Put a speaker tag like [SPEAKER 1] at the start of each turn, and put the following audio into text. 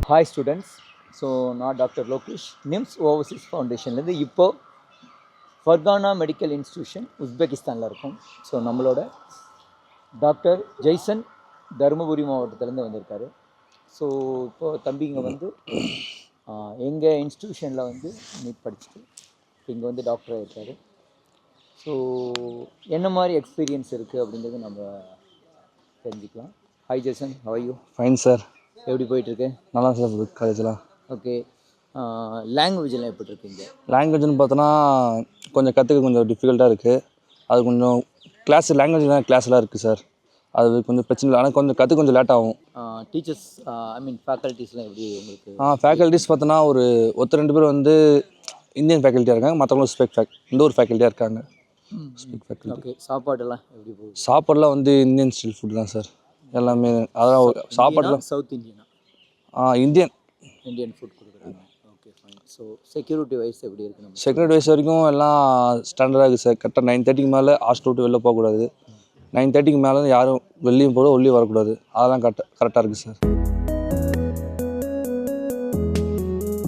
[SPEAKER 1] Hi students. So நான் doctor Lokesh, நிம்ஸ் Overseas ஃபவுண்டேஷன்லேருந்து இப்போது Fergana medical institution உஸ்பெகிஸ்தானில் இருக்கும். ஸோ நம்மளோட டாக்டர் ஜெய்சன் தருமபுரி மாவட்டத்திலேருந்து வந்திருக்காரு. ஸோ இப்போது தம்பிங்க வந்து எங்கள் இன்ஸ்டிடியூஷனில் வந்து நீட் படிச்சுட்டு இங்கே வந்து டாக்டராக இருக்கார். ஸோ என்ன மாதிரி எக்ஸ்பீரியன்ஸ் இருக்குது அப்படிங்கிறது நம்ம தெரிஞ்சுக்கலாம். Hi Jaison, how are you?
[SPEAKER 2] Fine sir.
[SPEAKER 1] எப்படி போயிட்டுருக்கு?
[SPEAKER 2] நல்லா சார் போகுது காலேஜ்லாம்.
[SPEAKER 1] ஓகே. லாங்குவேஜெலாம் எப்படி இருக்குங்க?
[SPEAKER 2] லாங்குவேஜ்னு பார்த்தோன்னா கொஞ்சம் கற்றுக்க கொஞ்சம் டிஃபிகல்ட்டாக இருக்குது. அது கொஞ்சம் கிளாஸ்லாம் இருக்குது சார். அது கொஞ்சம் பிரச்சனை இல்லை, ஆனால் கொஞ்சம் கொஞ்சம் லேட் ஆகும்.
[SPEAKER 1] டீச்சர்ஸ் ஃபேக்கல்ட்டிஸ்லாம் எப்படி உங்களுக்கு?
[SPEAKER 2] ஃபேக்கல்ட்டிஸ் பார்த்தோன்னா ஒருத்தர் 2 பேர் வந்து இந்தியன் ஃபேக்கல்ட்டியாக இருக்காங்க, மற்றவங்களும் இந்த ஒரு ஃபேக்கல்ட்டியாக இருக்காங்க.
[SPEAKER 1] ஓகே. சாப்பாடெல்லாம் எப்படி போகுது?
[SPEAKER 2] சாப்பாடெலாம் வந்து இந்தியன் ஸ்டைல் ஃபுட் தான் சார் எல்லாமே. அதான் சாப்பாடுலாம்
[SPEAKER 1] சவுத் இந்தியனா?
[SPEAKER 2] இந்தியன்
[SPEAKER 1] ஃபுட் கொடுக்குறாங்க. Okay, fine. So security wise எப்படி இருக்குது? நம்ம
[SPEAKER 2] செக்யூரிட்டி வைஸ் வரைக்கும் எல்லாம் ஸ்டாண்டர்டாக இருக்குது சார். கரெக்டாக 9:30க்கு மேலே ஹாஸ்டல் விட்டு வெளில போகக்கூடாது. 9:30க்கு மேலே யாரும் வெளியும் போக உள்ளே வரக்கூடாது. அதெல்லாம் கரெக்டாக இருக்குது சார்.